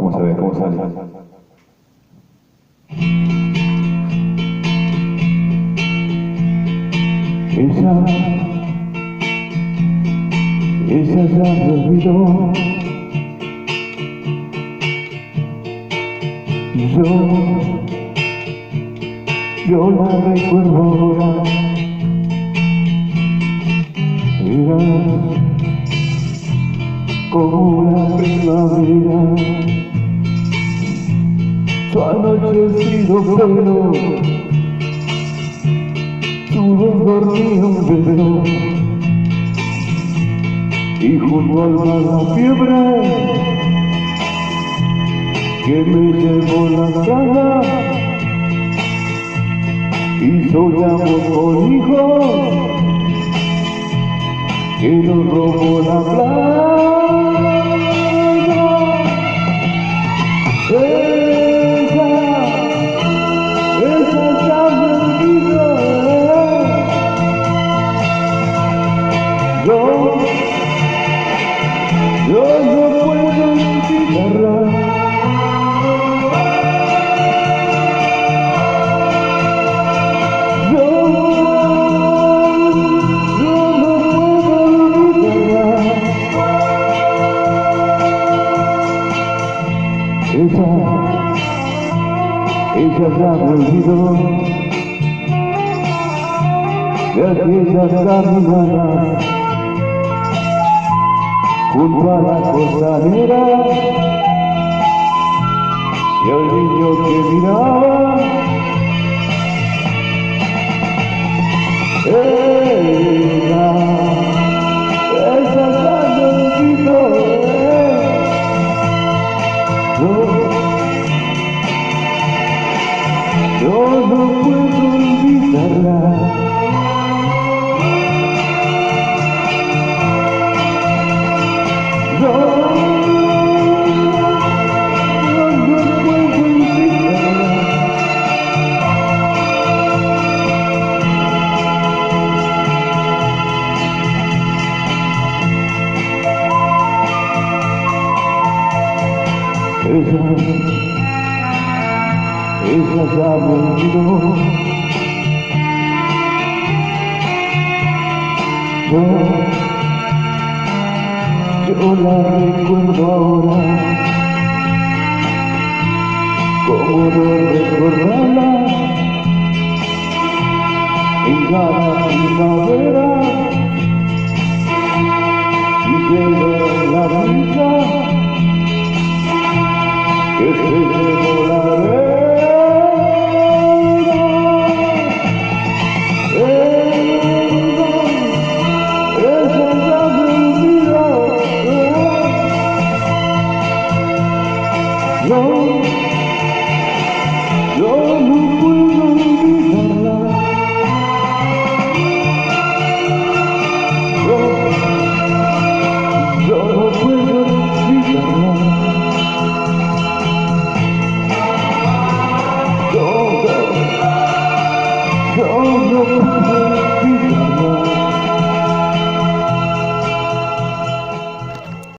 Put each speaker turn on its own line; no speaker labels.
Vamos a ver cómo sale. Esa ya me olvidó. Yo la recuerdo ahora. Era como la primavera, su anochecido pelo, su voz dormía un beso, y junto al mar la fiebre que me llevó la cara, y soñamos con hijos que nos robó la playa. Esa ya me olvidó. Yo no puedo olvidarla. Ella ya me olvidó de aquellas caminadas junto a la costanera, y al niño que miraba. Ella ya me olvidó. Yo no puedo olvidarla. Yo no puedo olvidarla. Ella ya me olvidó. Yo la recuerdo ahora. ¿Cómo no recordarla?